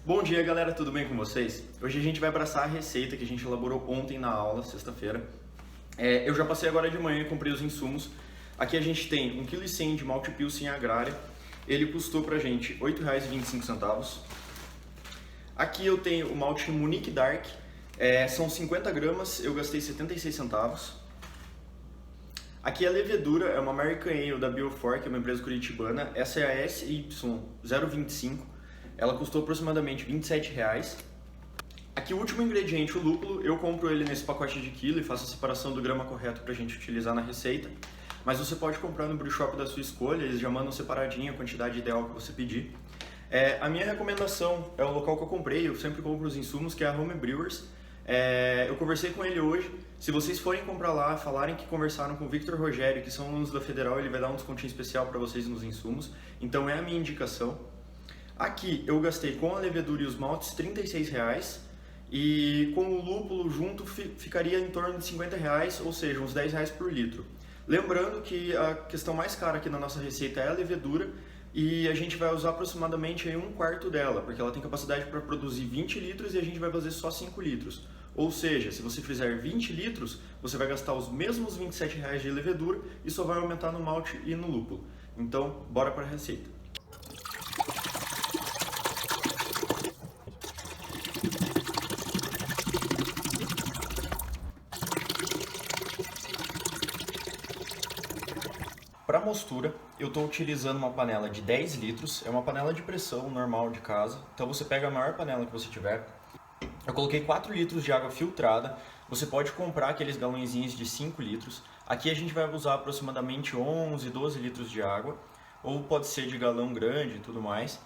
Bom dia, galera, tudo bem com vocês? Hoje a gente vai abraçar a receita que a gente elaborou ontem na aula, sexta-feira. Eu já passei agora de manhã e comprei os insumos. Aqui a gente tem 1,1 kg de malte pilsen agrária. Ele custou pra gente R$ 8,25. Aqui eu tenho o malte Munich Dark, são 50 gramas, eu gastei 76 centavos. Aqui a levedura é uma American Ale da Biofor, que é uma empresa curitibana. Essa é a SY025. Ela custou aproximadamente R$ 27,00. Aqui o último ingrediente, o lúpulo, eu compro ele nesse pacote de quilo e faço a separação do grama correto para a gente utilizar na receita. Mas você pode comprar no brew shop da sua escolha, eles já mandam separadinho a quantidade ideal que você pedir. A minha recomendação é o local que eu comprei, eu sempre compro os insumos, que é a Home Brewers. Eu conversei com ele hoje. Se vocês forem comprar lá, falarem que conversaram com o Victor Rogério, que são alunos da Federal, ele vai dar um descontinho especial para vocês nos insumos. Então é a minha indicação. Aqui eu gastei com a levedura e os maltes R$ 36,00 e com o lúpulo junto ficaria em torno de R$ 50,00, ou seja, uns R$ 10,00 por litro. Lembrando que a questão mais cara aqui na nossa receita é a levedura e a gente vai usar aproximadamente aí 1/4 dela, porque ela tem capacidade para produzir 20 litros e a gente vai fazer só 5 litros. Ou seja, se você fizer 20 litros, você vai gastar os mesmos R$ 27,00 de levedura e só vai aumentar no malte e no lúpulo. Então, bora para a receita. Para mostura, eu estou utilizando uma panela de 10 litros, é uma panela de pressão normal de casa, então você pega a maior panela que você tiver. Eu coloquei 4 litros de água filtrada, você pode comprar aqueles galõezinhos de 5 litros. Aqui a gente vai usar aproximadamente 11, 12 litros de água, ou pode ser de galão grande e tudo mais.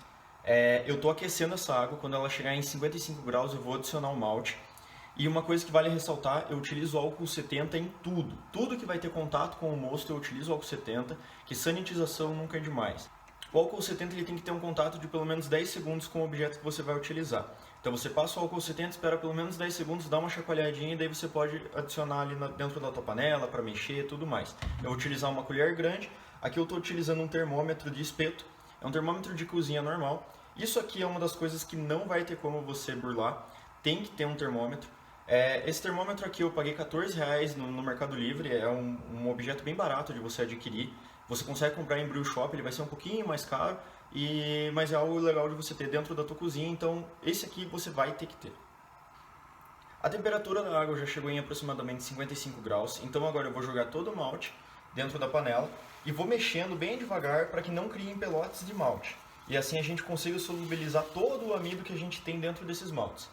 Eu estou aquecendo essa água, quando ela chegar em 55 graus eu vou adicionar o malte. E uma coisa que vale ressaltar, eu utilizo álcool 70 em tudo. Tudo que vai ter contato com o mosto eu utilizo álcool 70, que sanitização nunca é demais. O álcool 70 ele tem que ter um contato de pelo menos 10 segundos com o objeto que você vai utilizar. Então você passa o álcool 70, espera pelo menos 10 segundos, dá uma chacoalhadinha e daí você pode adicionar ali dentro da tua panela para mexer e tudo mais. Eu vou utilizar uma colher grande, aqui eu estou utilizando um termômetro de espeto, é um termômetro de cozinha normal. Isso aqui é uma das coisas que não vai ter como você burlar, tem que ter um termômetro. Esse termômetro aqui eu paguei R$14,00 no Mercado Livre, é um objeto bem barato de você adquirir. Você consegue comprar em brew shop, ele vai ser um pouquinho mais caro, mas é algo legal de você ter dentro da tua cozinha, então esse aqui você vai ter que ter. A temperatura da água já chegou em aproximadamente 55 graus, então agora eu vou jogar todo o malte dentro da panela e vou mexendo bem devagar para que não criem pelotas de malte. E assim a gente consiga solubilizar todo o amido que a gente tem dentro desses maltes.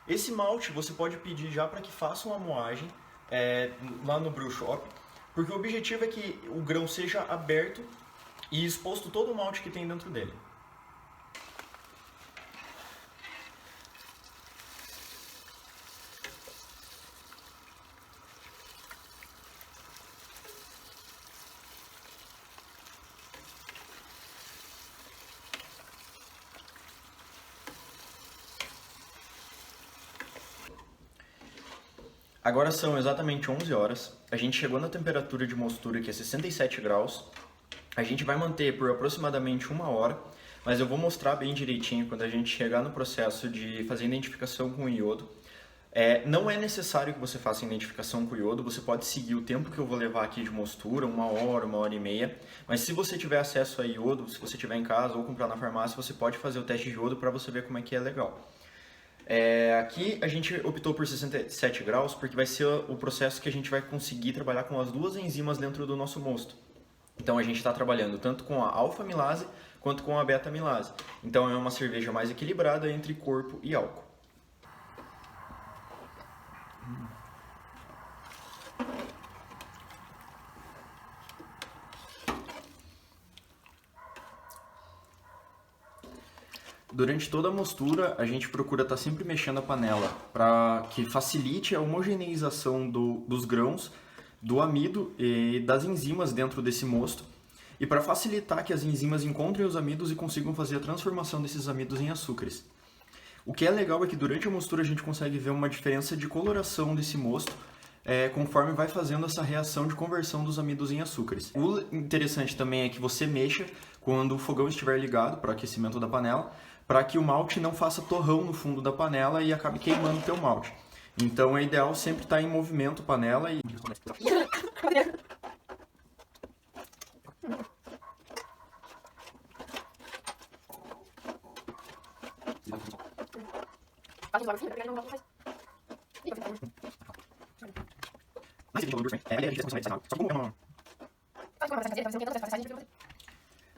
Esse malte você pode pedir já para que faça uma moagem lá no brew shop, porque o objetivo é que o grão seja aberto e exposto todo o malte que tem dentro dele. Agora são exatamente 11 horas, a gente chegou na temperatura de mostura que é 67 graus, a gente vai manter por aproximadamente 1 hora, mas eu vou mostrar bem direitinho quando a gente chegar no processo de fazer identificação com o iodo. Não é necessário que você faça identificação com o iodo, você pode seguir o tempo que eu vou levar aqui de mostura, 1 hora, 1h30, mas se você tiver acesso a iodo, se você tiver em casa ou comprar na farmácia, você pode fazer o teste de iodo para você ver como é que é legal. Aqui a gente optou por 67 graus porque vai ser o processo que a gente vai conseguir trabalhar com as duas enzimas dentro do nosso mosto. Então a gente está trabalhando tanto com a alfa-amilase quanto com a beta-amilase. Então é uma cerveja mais equilibrada entre corpo e álcool. Durante toda a mostura, a gente procura estar sempre mexendo a panela para que facilite a homogeneização dos grãos, do amido e das enzimas dentro desse mosto e para facilitar que as enzimas encontrem os amidos e consigam fazer a transformação desses amidos em açúcares. O que é legal é que durante a mostura a gente consegue ver uma diferença de coloração desse mosto conforme vai fazendo essa reação de conversão dos amidos em açúcares. O interessante também é que você mexa quando o fogão estiver ligado para o aquecimento da panela, para que o malte não faça torrão no fundo da panela e acabe queimando o teu malte. Então é ideal sempre estar em movimento a panela e...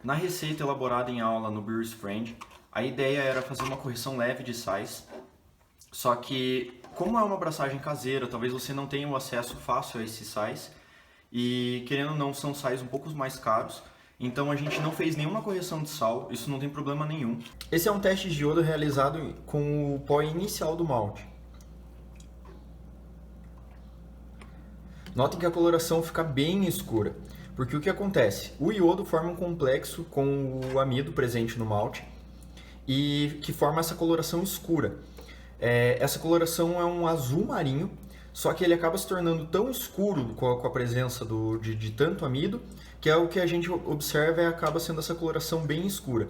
Na receita elaborada em aula no Brewer's Friend, a ideia era fazer uma correção leve de sais, só que como é uma abraçagem caseira, talvez você não tenha o acesso fácil a esses sais, e querendo ou não, são sais um pouco mais caros, então a gente não fez nenhuma correção de sal, isso não tem problema nenhum. Esse é um teste de iodo realizado com o pó inicial do malte. Notem que a coloração fica bem escura, porque o que acontece? O iodo forma um complexo com o amido presente no malte e que forma essa coloração escura. Essa coloração é um azul marinho, só que ele acaba se tornando tão escuro com a presença de tanto amido, que é o que a gente observa e acaba sendo essa coloração bem escura.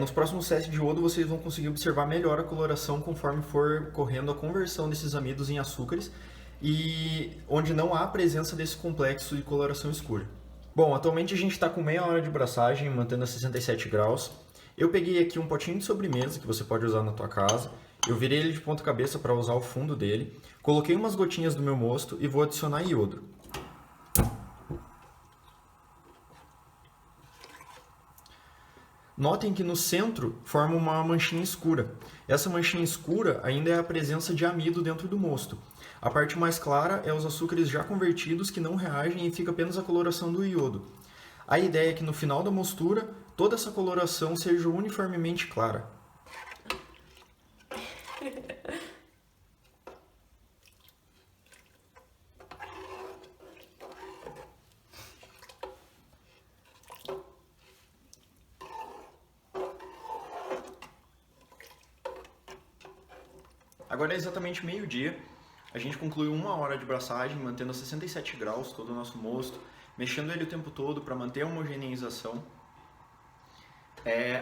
Nos próximos testes de iodo vocês vão conseguir observar melhor a coloração conforme for correndo a conversão desses amidos em açúcares e onde não há a presença desse complexo de coloração escura. Bom, atualmente a gente está com meia hora de braçagem, mantendo a 67 graus. Eu peguei aqui um potinho de sobremesa que você pode usar na tua casa. Eu virei ele de ponta cabeça para usar o fundo dele. Coloquei umas gotinhas do meu mosto e vou adicionar iodo. Notem que no centro forma uma manchinha escura. Essa manchinha escura ainda é a presença de amido dentro do mosto. A parte mais clara é os açúcares já convertidos que não reagem e fica apenas a coloração do iodo. A ideia é que no final da mostura, toda essa coloração seja uniformemente clara. Agora é exatamente meio-dia, a gente concluiu 1 hora de braçagem, mantendo a 67 graus todo o nosso mosto, mexendo ele o tempo todo para manter a homogeneização.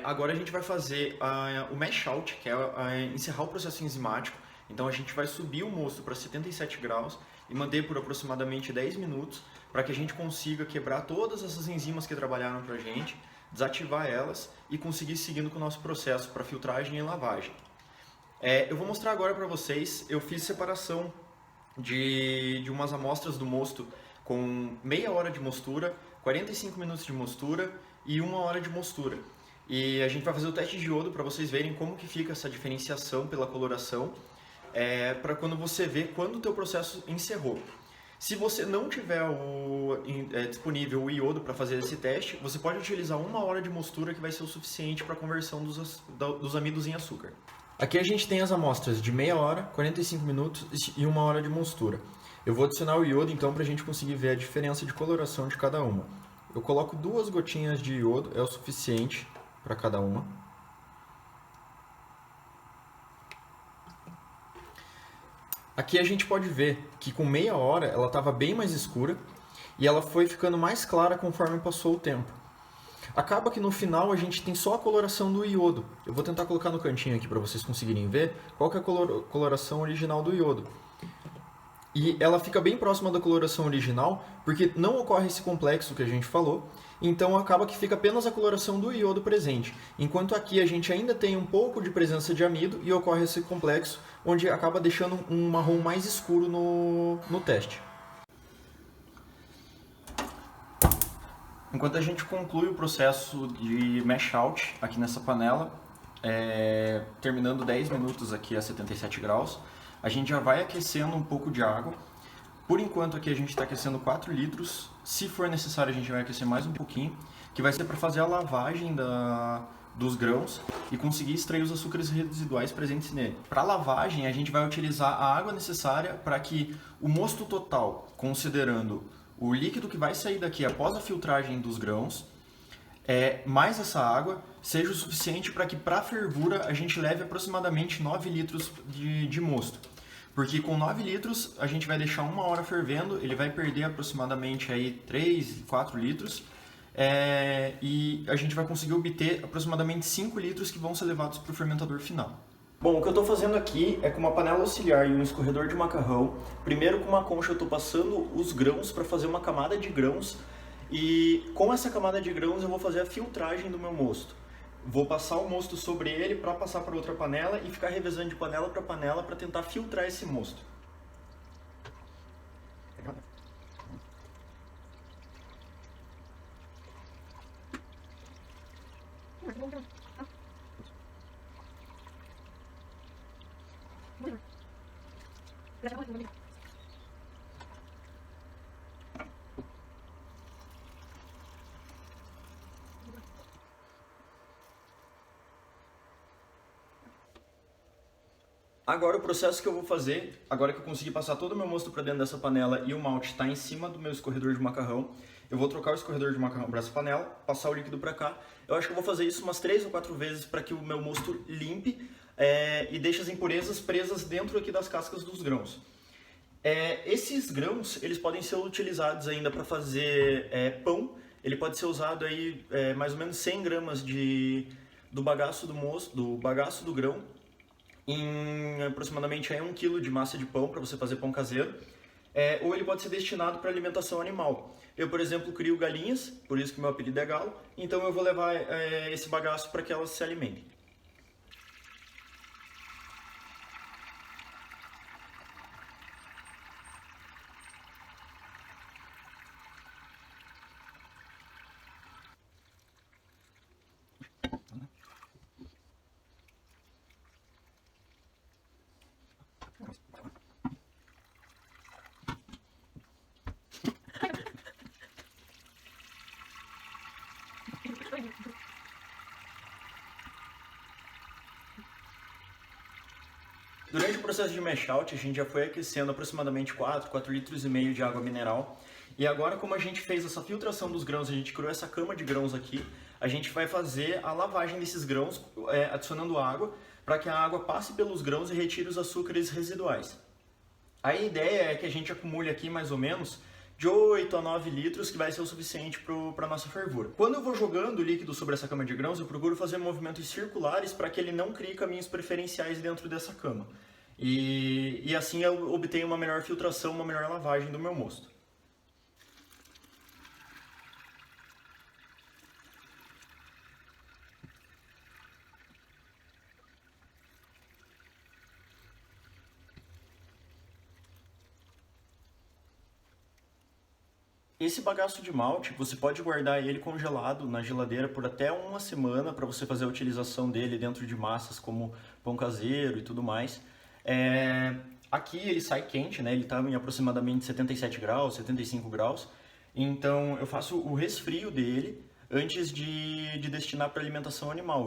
Agora a gente vai fazer o mash out, que é encerrar o processo enzimático. Então a gente vai subir o mosto para 77 graus e manter por aproximadamente 10 minutos para que a gente consiga quebrar todas essas enzimas que trabalharam para a gente, desativar elas e conseguir seguindo com o nosso processo para filtragem e lavagem. Eu vou mostrar agora para vocês, eu fiz separação de umas amostras do mosto com meia hora de mostura, 45 minutos de mostura e 1 hora de mostura. E a gente vai fazer o teste de iodo para vocês verem como que fica essa diferenciação pela coloração, para quando você vê quando o teu processo encerrou. Se você não tiver disponível o iodo para fazer esse teste, você pode utilizar 1 hora de mostura que vai ser o suficiente para a conversão dos amidos em açúcar. Aqui a gente tem as amostras de meia hora, 45 minutos e 1 hora de mostura. Eu vou adicionar o iodo então para a gente conseguir ver a diferença de coloração de cada uma. Eu coloco 2 gotinhas de iodo, é o suficiente para cada uma. Aqui a gente pode ver que com meia hora ela estava bem mais escura e ela foi ficando mais clara conforme passou o tempo. Acaba que no final a gente tem só a coloração do iodo. Eu vou tentar colocar no cantinho aqui para vocês conseguirem ver qual que é a coloração original do iodo. E ela fica bem próxima da coloração original, porque não ocorre esse complexo que a gente falou, então acaba que fica apenas a coloração do iodo presente. Enquanto aqui a gente ainda tem um pouco de presença de amido e ocorre esse complexo, onde acaba deixando um marrom mais escuro no teste. Enquanto a gente conclui o processo de mash out aqui nessa panela, terminando 10 minutos aqui a 77 graus, a gente já vai aquecendo um pouco de água. Por enquanto aqui a gente está aquecendo 4 litros, se for necessário a gente vai aquecer mais um pouquinho, que vai ser para fazer a lavagem dos grãos e conseguir extrair os açúcares residuais presentes nele. Para a lavagem a gente vai utilizar a água necessária para que o mosto total, considerando o líquido que vai sair daqui após a filtragem dos grãos, mais essa água, seja o suficiente para que para a fervura a gente leve aproximadamente 9 litros de mosto. Porque com 9 litros a gente vai deixar 1 hora fervendo, ele vai perder aproximadamente aí 3, 4 litros e a gente vai conseguir obter aproximadamente 5 litros que vão ser levados para o fermentador final. Bom, o que eu estou fazendo aqui é com uma panela auxiliar e um escorredor de macarrão. Primeiro com uma concha eu estou passando os grãos para fazer uma camada de grãos e com essa camada de grãos eu vou fazer a filtragem do meu mosto. Vou passar o mosto sobre ele para passar para outra panela e ficar revezando de panela para tentar filtrar esse mosto. Agora o processo que eu vou fazer, agora que eu consegui passar todo o meu mosto para dentro dessa panela e o malte está em cima do meu escorredor de macarrão, eu vou trocar o escorredor de macarrão para essa panela, passar o líquido para cá. Eu acho que eu vou fazer isso umas 3 ou 4 vezes para que o meu mosto limpe e deixe as impurezas presas dentro aqui das cascas dos grãos. Esses grãos, eles podem ser utilizados ainda para fazer pão. Ele pode ser usado aí mais ou menos 100 gramas do bagaço do mosto, do bagaço do grão, em aproximadamente 1 kg de massa de pão para você fazer pão caseiro, ou ele pode ser destinado para alimentação animal. Eu, por exemplo, crio galinhas, por isso que meu apelido é Galo, então eu vou levar esse bagaço para que elas se alimentem. Durante o processo de mash out, a gente já foi aquecendo aproximadamente 4 litros e meio de água mineral. E agora, como a gente fez essa filtração dos grãos, a gente criou essa cama de grãos aqui, a gente vai fazer a lavagem desses grãos, adicionando água, para que a água passe pelos grãos e retire os açúcares residuais. A ideia é que a gente acumule aqui mais ou menos de 8 a 9 litros, que vai ser o suficiente para a nossa fervura. Quando eu vou jogando o líquido sobre essa cama de grãos, eu procuro fazer movimentos circulares para que ele não crie caminhos preferenciais dentro dessa cama. E assim eu obtenho uma melhor filtração, uma melhor lavagem do meu mosto. Esse bagaço de malte, você pode guardar ele congelado na geladeira por até 1 semana para você fazer a utilização dele dentro de massas como pão caseiro e tudo mais. Aqui ele sai quente, né? Ele está em aproximadamente 77 graus, 75 graus. Então eu faço o resfrio dele antes de destinar para alimentação animal.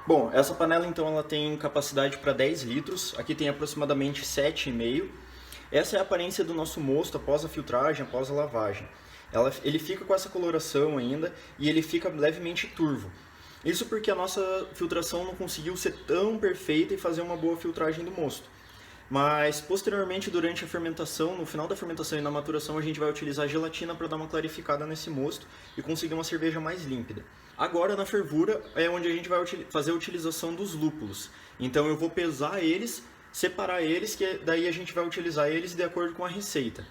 Bom, essa panela então ela tem capacidade para 10 litros, aqui tem aproximadamente 7,5. Essa é a aparência do nosso mosto após a filtragem, após a lavagem. Ele fica com essa coloração ainda e ele fica levemente turvo. Isso porque a nossa filtração não conseguiu ser tão perfeita e fazer uma boa filtragem do mosto. Mas posteriormente, durante a fermentação, no final da fermentação e na maturação, a gente vai utilizar gelatina para dar uma clarificada nesse mosto e conseguir uma cerveja mais límpida. Agora, na fervura, é onde a gente vai fazer a utilização dos lúpulos. Então eu vou pesar eles, separar eles, que daí a gente vai utilizar eles de acordo com a receita.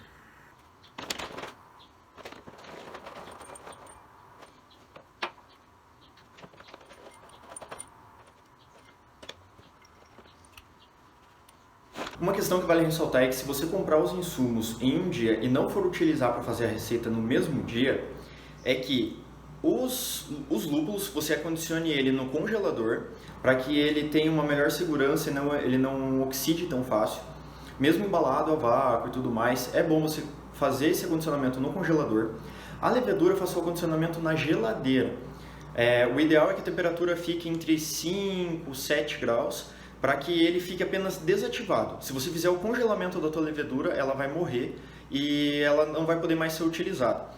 Uma questão que vale ressaltar é que se você comprar os insumos em um dia e não for utilizar para fazer a receita no mesmo dia, é que os lúpulos, você acondicione ele no congelador para que ele tenha uma melhor segurança e ele não oxide tão fácil. Mesmo embalado a vácuo e tudo mais, é bom você fazer esse acondicionamento no congelador. A levedura, faça o acondicionamento na geladeira. O ideal é que a temperatura fique entre 5 e 7 graus, para que ele fique apenas desativado. Se você fizer o congelamento da tua levedura, ela vai morrer e ela não vai poder mais ser utilizada.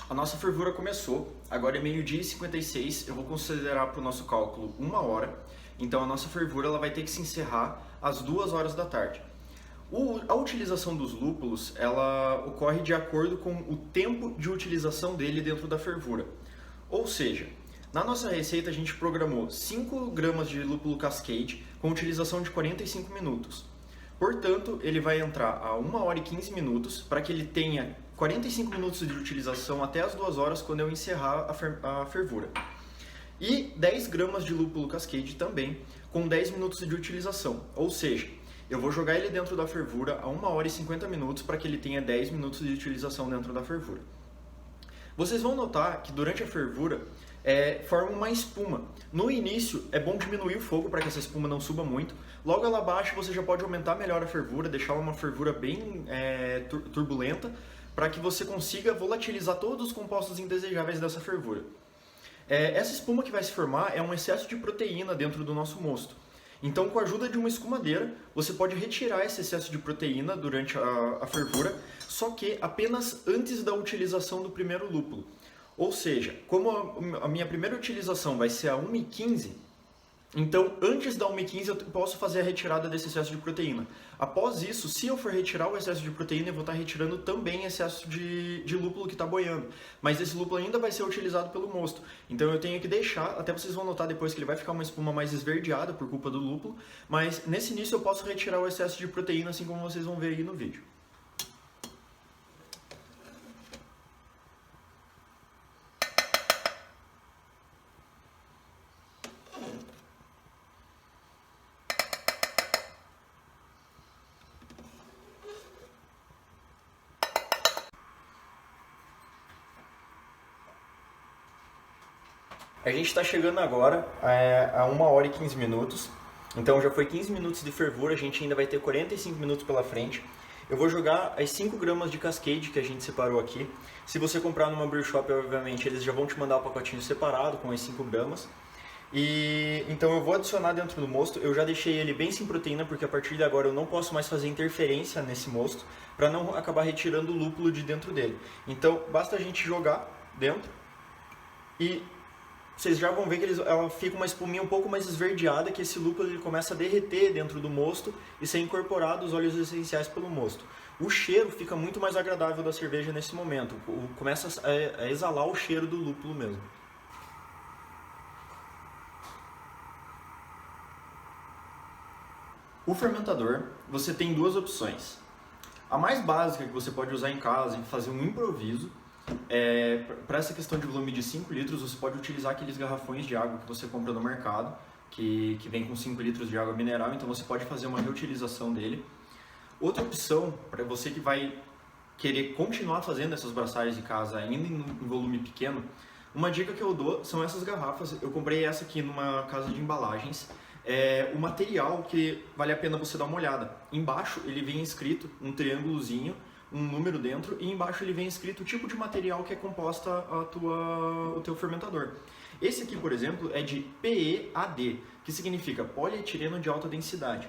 A nossa fervura começou, agora é meio-dia e 56, eu vou considerar para o nosso cálculo 1 hora, então a nossa fervura ela vai ter que se encerrar às 2 horas da tarde. A utilização dos lúpulos ela ocorre de acordo com o tempo de utilização dele dentro da fervura. Ou seja, na nossa receita a gente programou 5 gramas de lúpulo cascade com utilização de 45 minutos. Portanto, ele vai entrar a 1 hora e 15 minutos para que ele tenha 45 minutos de utilização até as 2 horas quando eu encerrar a fervura. E 10 gramas de lúpulo cascade também com 10 minutos de utilização. Ou seja, eu vou jogar ele dentro da fervura a 1 hora e 50 minutos para que ele tenha 10 minutos de utilização dentro da fervura. Vocês vão notar que durante a fervura forma uma espuma. No início é bom diminuir o fogo para que essa espuma não suba muito. Logo ela baixa você já pode aumentar melhor a fervura, deixar uma fervura bem turbulenta para que você consiga volatilizar todos os compostos indesejáveis dessa fervura. Essa espuma que vai se formar é um excesso de proteína dentro do nosso mosto. Então, com a ajuda de uma escumadeira, você pode retirar esse excesso de proteína durante a fervura, só que apenas antes da utilização do primeiro lúpulo. Ou seja, como a minha primeira utilização vai ser a 1h15, então antes da 1h15 eu posso fazer a retirada desse excesso de proteína. Após isso, se eu for retirar o excesso de proteína, eu vou estar retirando também excesso de lúpulo que está boiando. Mas esse lúpulo ainda vai ser utilizado pelo mosto. Então eu tenho que deixar, até vocês vão notar depois que ele vai ficar uma espuma mais esverdeada por culpa do lúpulo, mas nesse início eu posso retirar o excesso de proteína, assim como vocês vão ver aí no vídeo. A gente está chegando agora a 1 hora e 15 minutos, então já foi 15 minutos de fervura, a gente ainda vai ter 45 minutos pela frente. Eu vou jogar as 5 gramas de cascade que a gente separou aqui. Se você comprar numa brew shop, obviamente, eles já vão te mandar o pacotinho separado com as 5 gramas. Então eu vou adicionar dentro do mosto, eu já deixei ele bem sem proteína, porque a partir de agora eu não posso mais fazer interferência nesse mosto, para não acabar retirando o lúpulo de dentro dele. Então basta a gente jogar dentro e vocês já vão ver que ela fica uma espuminha um pouco mais esverdeada, que esse lúpulo ele começa a derreter dentro do mosto e ser incorporado os óleos essenciais pelo mosto. O cheiro fica muito mais agradável da cerveja nesse momento, começa a exalar o cheiro do lúpulo mesmo. O fermentador, você tem duas opções. A mais básica que você pode usar em casa e fazer um improviso, para essa questão de volume de 5 litros, você pode utilizar aqueles garrafões de água que você compra no mercado, que vem com 5 litros de água mineral, então você pode fazer uma reutilização dele. Outra opção, para você que vai querer continuar fazendo essas braçagens de casa ainda em volume pequeno, uma dica que eu dou são essas garrafas. Eu comprei essa aqui numa casa de embalagens. O material que vale a pena você dar uma olhada. Embaixo ele vem escrito um triângulozinho, um número dentro, e embaixo ele vem escrito o tipo de material que é composta o teu fermentador. Esse aqui, por exemplo, é de PEAD, que significa polietileno de alta densidade.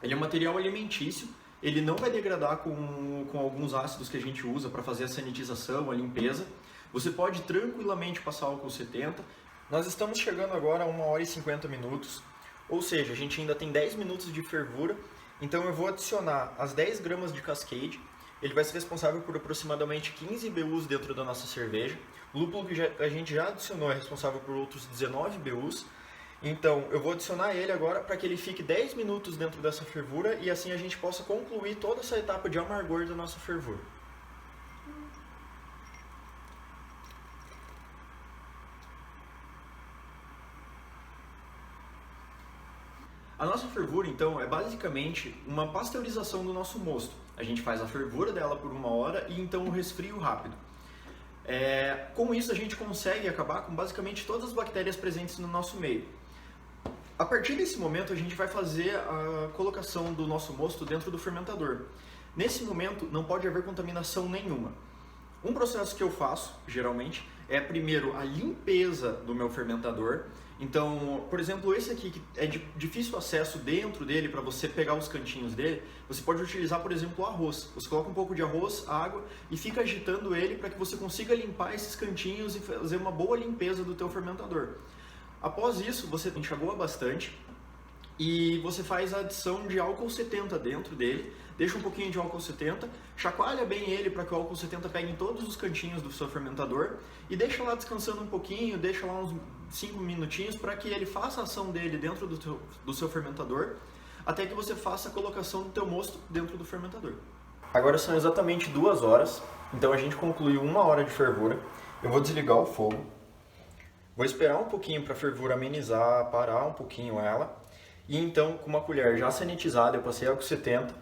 Ele é um material alimentício, ele não vai degradar com alguns ácidos que a gente usa para fazer a sanitização, a limpeza. Você pode tranquilamente passar álcool 70. Nós estamos chegando agora a 1 hora e 50 minutos, ou seja, a gente ainda tem 10 minutos de fervura, então eu vou adicionar as 10 gramas de cascade. Ele vai ser responsável por aproximadamente 15 BUs dentro da nossa cerveja. O lúpulo que a gente já adicionou é responsável por outros 19 BUs. Então eu vou adicionar ele agora para que ele fique 10 minutos dentro dessa fervura e assim a gente possa concluir toda essa etapa de amargor da nossa fervura. A nossa fervura, então, é basicamente uma pasteurização do nosso mosto. A gente faz a fervura dela por 1 hora e então o resfrio rápido. Com isso, a gente consegue acabar com basicamente todas as bactérias presentes no nosso meio. A partir desse momento, a gente vai fazer a colocação do nosso mosto dentro do fermentador. Nesse momento, não pode haver contaminação nenhuma. Um processo que eu faço, geralmente, é primeiro a limpeza do meu fermentador Então, por exemplo, esse aqui que é de difícil acesso dentro dele, para você pegar os cantinhos dele, você pode utilizar, por exemplo, o arroz. Você coloca um pouco de arroz, água e fica agitando ele para que você consiga limpar esses cantinhos e fazer uma boa limpeza do teu fermentador. Após isso, você enxagua bastante e você faz a adição de álcool 70 dentro dele, deixa um pouquinho de álcool 70, chacoalha bem ele para que o álcool 70 pegue em todos os cantinhos do seu fermentador e deixa lá descansando um pouquinho, deixa lá uns 5 minutinhos para que ele faça a ação dele dentro do seu fermentador, até que você faça a colocação do teu mosto dentro do fermentador. Agora são exatamente 2 horas, então a gente concluiu 1 hora de fervura. Eu vou desligar o fogo, vou esperar um pouquinho para a fervura amenizar, parar um pouquinho ela, e então com uma colher já sanitizada, eu passei álcool 70,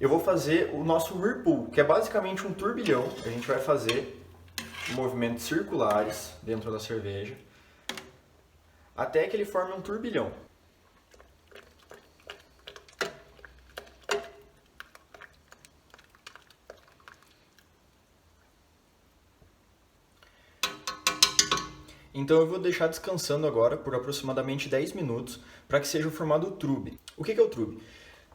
eu vou fazer o nosso whirlpool, que é basicamente um turbilhão. A gente vai fazer movimentos circulares dentro da cerveja, até que ele forme um turbilhão. Então eu vou deixar descansando agora por aproximadamente 10 minutos para que seja formado o trube. O que é o trube?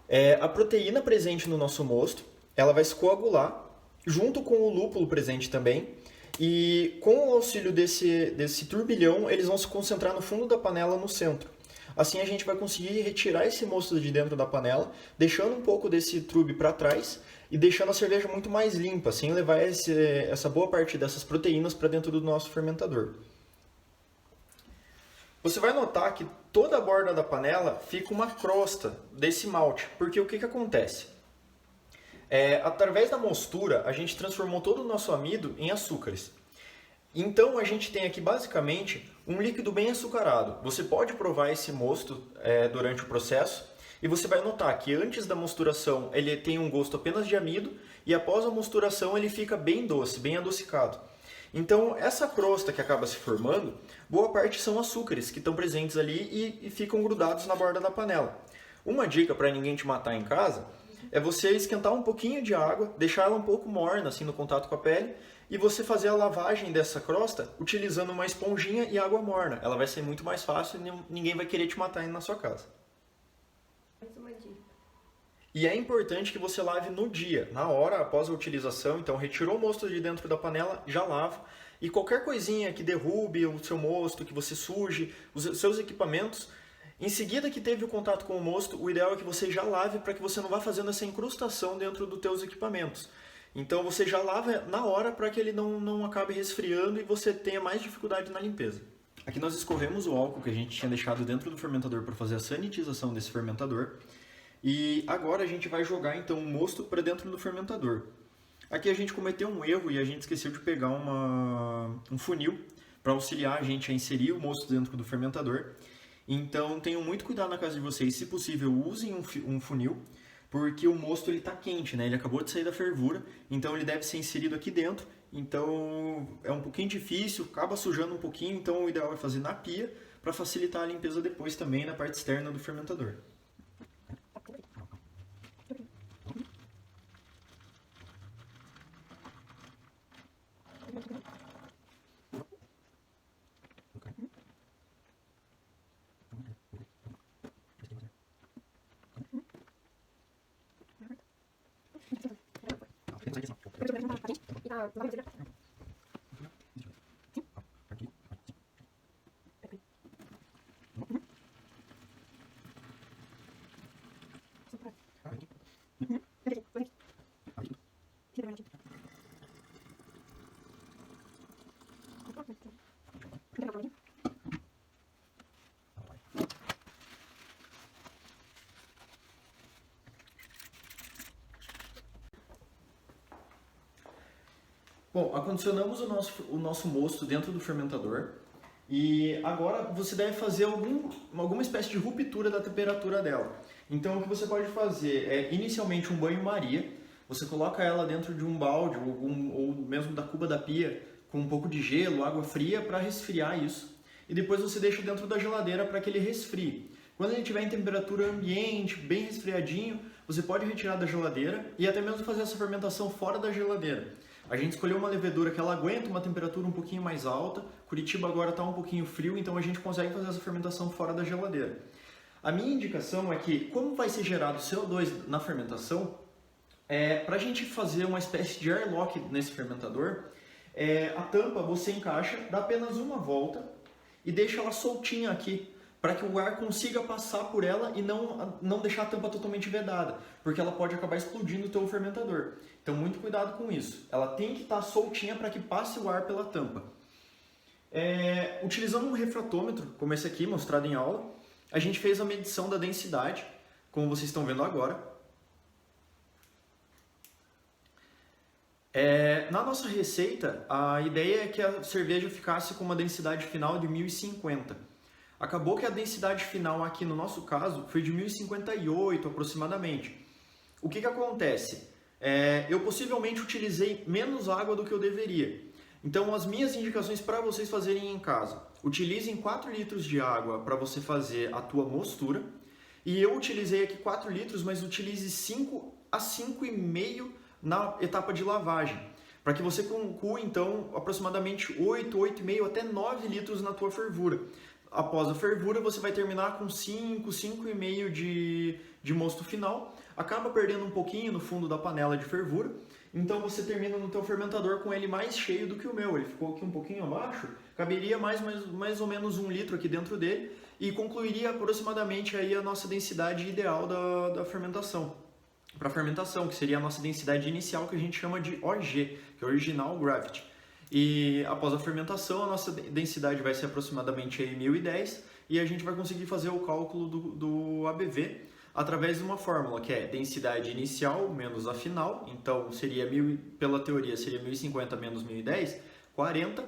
É a proteína presente no nosso mosto, ela vai se coagular junto com o lúpulo presente também, e com o auxílio desse turbilhão, eles vão se concentrar no fundo da panela no centro. Assim a gente vai conseguir retirar esse mosto de dentro da panela, deixando um pouco desse trube para trás e deixando a cerveja muito mais limpa, sem levar essa boa parte dessas proteínas para dentro do nosso fermentador. Você vai notar que toda a borda da panela fica uma crosta desse malte, porque o que acontece? Através da mostura, a gente transformou todo o nosso amido em açúcares. Então a gente tem aqui basicamente um líquido bem açucarado. Você pode provar esse mosto durante o processo e você vai notar que antes da mosturação ele tem um gosto apenas de amido e após a mosturação ele fica bem doce, bem adocicado. Então essa crosta que acaba se formando, boa parte são açúcares que estão presentes ali e ficam grudados na borda da panela. Uma dica para ninguém te matar em casa é você esquentar um pouquinho de água, deixar ela um pouco morna assim no contato com a pele e você fazer a lavagem dessa crosta utilizando uma esponjinha e água morna. Ela vai ser muito mais fácil e ninguém vai querer te matar aí na sua casa. Mais uma dica. E é importante que você lave no dia, na hora após a utilização. Então retirou o mosto de dentro da panela, já lava. E qualquer coisinha que derrube o seu mosto, que você suje, os seus equipamentos, em seguida que teve o contato com o mosto, o ideal é que você já lave para que você não vá fazendo essa incrustação dentro dos teus equipamentos. Então você já lava na hora para que ele não acabe resfriando e você tenha mais dificuldade na limpeza. Aqui nós escorremos o álcool que a gente tinha deixado dentro do fermentador para fazer a sanitização desse fermentador. E agora a gente vai jogar então o mosto para dentro do fermentador. Aqui a gente cometeu um erro e a gente esqueceu de pegar um funil para auxiliar a gente a inserir o mosto dentro do fermentador. Então tenham muito cuidado na casa de vocês, se possível usem um funil, porque o mosto ele está quente, né? Ele acabou de sair da fervura, então ele deve ser inserido aqui dentro. Então é um pouquinho difícil, acaba sujando um pouquinho, então o ideal é fazer na pia para facilitar a limpeza depois também na parte externa do fermentador. Bom, acondicionamos o nosso mosto dentro do fermentador e agora você deve fazer alguma espécie de ruptura da temperatura dela. Então o que você pode fazer é inicialmente um banho-maria, você coloca ela dentro de um balde ou mesmo da cuba da pia com um pouco de gelo, água fria para resfriar isso e depois você deixa dentro da geladeira para que ele resfrie. Quando ele estiver em temperatura ambiente, bem resfriadinho, você pode retirar da geladeira e até mesmo fazer essa fermentação fora da geladeira. A gente escolheu uma levedura que ela aguenta uma temperatura um pouquinho mais alta. Curitiba agora está um pouquinho frio, então a gente consegue fazer essa fermentação fora da geladeira. A minha indicação é que, como vai ser gerado CO2 na fermentação, para a gente fazer uma espécie de airlock nesse fermentador, a tampa você encaixa, dá apenas uma volta e deixa ela soltinha aqui, para que o ar consiga passar por ela e não deixar a tampa totalmente vedada, porque ela pode acabar explodindo o teu fermentador. Então, muito cuidado com isso. Ela tem que estar soltinha para que passe o ar pela tampa. Utilizando um refratômetro, como esse aqui, mostrado em aula, a gente fez a medição da densidade, como vocês estão vendo agora. Na nossa receita, a ideia é que a cerveja ficasse com uma densidade final de 1050. Acabou que a densidade final aqui no nosso caso foi de 1058 aproximadamente. O que acontece? Eu possivelmente utilizei menos água do que eu deveria. Então, as minhas indicações para vocês fazerem em casa: utilizem 4 litros de água para você fazer a tua mostura. E eu utilizei aqui 4 litros, mas utilize 5 a 5,5 na etapa de lavagem, para que você conclua então aproximadamente 8, 8,5 até 9 litros na tua fervura. Após a fervura, você vai terminar com 5, 5,5 de mosto final. Acaba perdendo um pouquinho no fundo da panela de fervura. Então você termina no teu fermentador com ele mais cheio do que o meu. Ele ficou aqui um pouquinho abaixo. Caberia mais ou menos 1 litro aqui dentro dele. E concluiria aproximadamente aí a nossa densidade ideal da fermentação. Para fermentação, que seria a nossa densidade inicial, que a gente chama de OG, que é Original Gravity. E após a fermentação, a nossa densidade vai ser aproximadamente aí 1010 e a gente vai conseguir fazer o cálculo do ABV através de uma fórmula que é densidade inicial menos a final. Então, pela teoria, seria 1050 menos 1010, 40.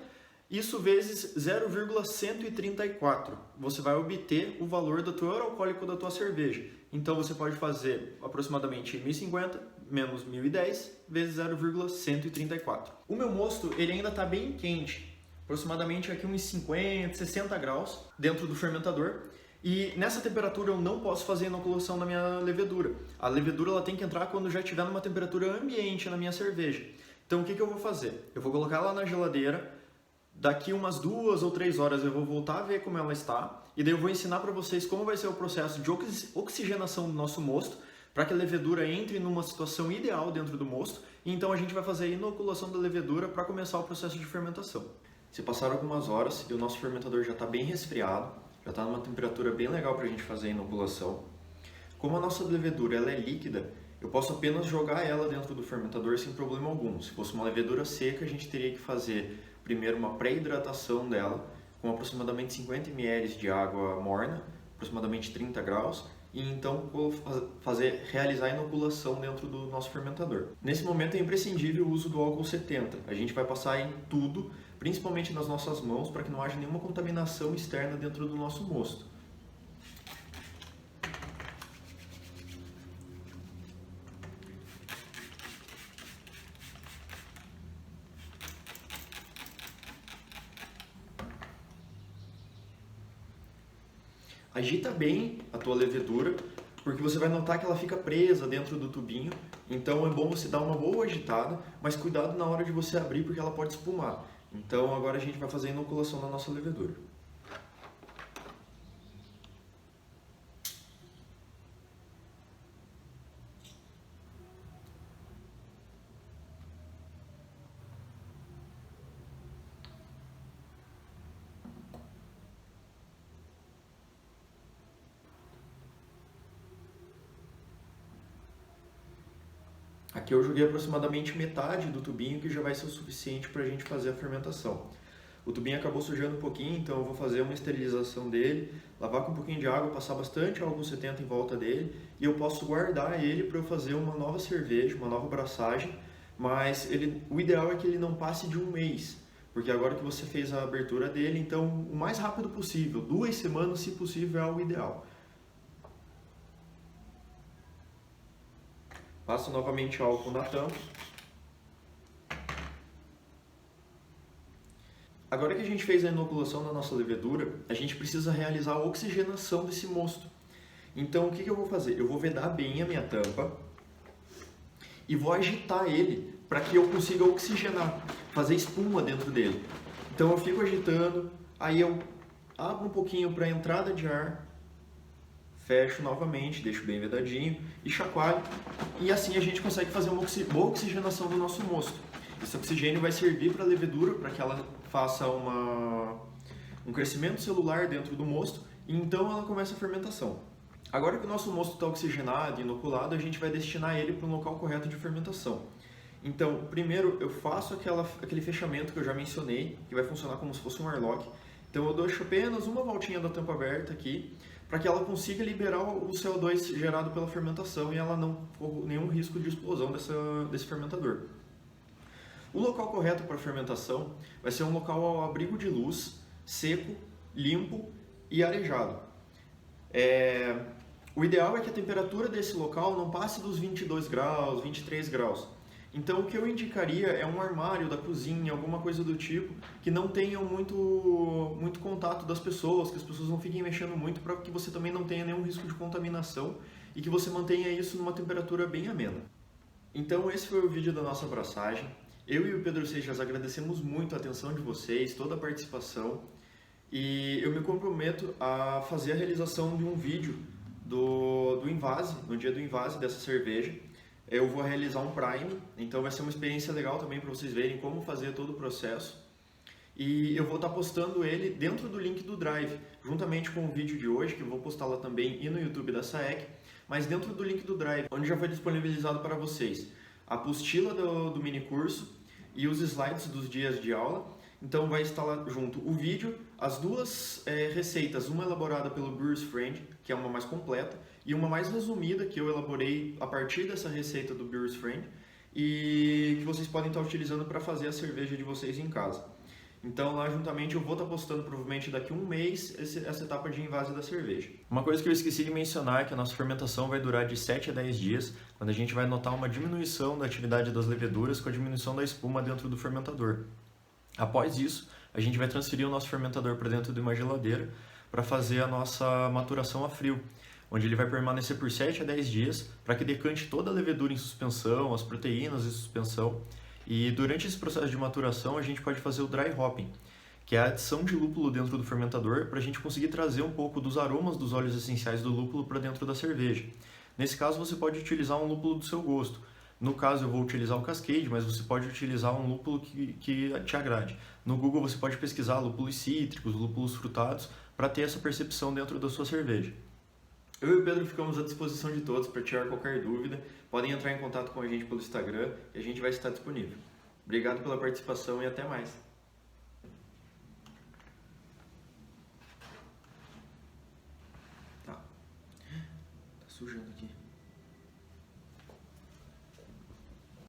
Isso vezes 0,134. Você vai obter o valor do teor alcoólico da tua cerveja. Então, você pode fazer aproximadamente 1050 menos 1010 vezes 0,134. O meu mosto ele ainda está bem quente, aproximadamente aqui uns 50, 60 graus dentro do fermentador. E nessa temperatura eu não posso fazer a inoculação da minha levedura. A levedura ela tem que entrar quando já estiver numa temperatura ambiente na minha cerveja. Então, o que eu vou fazer? Eu vou colocar ela na geladeira. Daqui umas 2 ou 3 horas eu vou voltar a ver como ela está e daí eu vou ensinar para vocês como vai ser o processo de oxigenação do nosso mosto para que a levedura entre numa situação ideal dentro do mosto e então a gente vai fazer a inoculação da levedura para começar o processo de fermentação. Se passaram algumas horas e o nosso fermentador já está bem resfriado, já está numa temperatura bem legal para a gente fazer a inoculação. Como a nossa levedura ela é líquida, eu posso apenas jogar ela dentro do fermentador sem problema algum. Se fosse uma levedura seca, a gente teria que fazer primeiro uma pré-hidratação dela com aproximadamente 50 ml de água morna, aproximadamente 30 graus, e então realizar a inoculação dentro do nosso fermentador. Nesse momento é imprescindível o uso do álcool 70. A gente vai passar em tudo, principalmente nas nossas mãos, para que não haja nenhuma contaminação externa dentro do nosso mosto. Agita bem a tua levedura, porque você vai notar que ela fica presa dentro do tubinho. Então é bom você dar uma boa agitada, mas cuidado na hora de você abrir, porque ela pode espumar. Então agora a gente vai fazer a inoculação da nossa levedura. Aqui eu joguei aproximadamente metade do tubinho, que já vai ser o suficiente para a gente fazer a fermentação. O tubinho acabou sujando um pouquinho, então eu vou fazer uma esterilização dele, lavar com um pouquinho de água, passar bastante álcool 70 em volta dele, e eu posso guardar ele para eu fazer uma nova cerveja, uma nova braçagem, mas o ideal é que ele não passe de 1 mês, porque agora que você fez a abertura dele, então o mais rápido possível, 2 semanas se possível é o ideal. Passo novamente álcool na tampa. Agora que a gente fez a inoculação da nossa levedura, a gente precisa realizar a oxigenação desse mosto. Então, o que eu vou fazer? Eu vou vedar bem a minha tampa e vou agitar ele para que eu consiga oxigenar, fazer espuma dentro dele. Então eu fico agitando, aí eu abro um pouquinho para a entrada de ar, fecho novamente, deixo bem vedadinho e chacoalho. E assim a gente consegue fazer uma boa oxigenação do nosso mosto. Esse oxigênio vai servir para a levedura, para que ela faça um crescimento celular dentro do mosto e então ela começa a fermentação. Agora que o nosso mosto está oxigenado e inoculado, a gente vai destinar ele para um local correto de fermentação. Então, primeiro eu faço aquele fechamento que eu já mencionei, que vai funcionar como se fosse um airlock. Então eu deixo apenas uma voltinha da tampa aberta aqui, para que ela consiga liberar o CO2 gerado pela fermentação e ela não corra nenhum risco de explosão desse fermentador. O local correto para a fermentação vai ser um local ao abrigo de luz, seco, limpo e arejado. O ideal é que a temperatura desse local não passe dos 22 graus, 23 graus. Então o que eu indicaria é um armário da cozinha, alguma coisa do tipo, que não tenha muito contato das pessoas, que as pessoas não fiquem mexendo muito, para que você também não tenha nenhum risco de contaminação e que você mantenha isso numa temperatura bem amena. Então esse foi o vídeo da nossa abraçagem. Eu e o Pedro Seixas agradecemos muito a atenção de vocês, toda a participação, e eu me comprometo a fazer a realização de um vídeo do Invase, no dia do Invase dessa cerveja. Eu vou realizar um Prime, então vai ser uma experiência legal também para vocês verem como fazer todo o processo. E eu vou estar postando ele dentro do link do Drive, juntamente com o vídeo de hoje, que eu vou postar lá também e no YouTube da SAEC, mas dentro do link do Drive, onde já foi disponibilizado para vocês a apostila do mini curso e os slides dos dias de aula. Então vai estar lá junto o vídeo, as duas receitas, uma elaborada pelo Brewer's Friend, que é uma mais completa, e uma mais resumida, que eu elaborei a partir dessa receita do Brewer's Friend, e que vocês podem estar utilizando para fazer a cerveja de vocês em casa. Então lá juntamente eu vou estar postando provavelmente daqui a um mês essa etapa de invase da cerveja. Uma coisa que eu esqueci de mencionar é que a nossa fermentação vai durar de 7 a 10 dias, quando a gente vai notar uma diminuição da atividade das leveduras com a diminuição da espuma dentro do fermentador. Após isso, a gente vai transferir o nosso fermentador para dentro de uma geladeira para fazer a nossa maturação a frio, onde ele vai permanecer por 7 a 10 dias para que decante toda a levedura em suspensão, as proteínas em suspensão. E durante esse processo de maturação, a gente pode fazer o dry hopping, que é a adição de lúpulo dentro do fermentador para a gente conseguir trazer um pouco dos aromas dos óleos essenciais do lúpulo para dentro da cerveja. Nesse caso, você pode utilizar um lúpulo do seu gosto. No caso, eu vou utilizar o Cascade, mas você pode utilizar um lúpulo que te agrade. No Google, você pode pesquisar lúpulos cítricos, lúpulos frutados, para ter essa percepção dentro da sua cerveja. Eu e o Pedro ficamos à disposição de todos para tirar qualquer dúvida. Podem entrar em contato com a gente pelo Instagram e a gente vai estar disponível. Obrigado pela participação e até mais. Tá sujando aqui.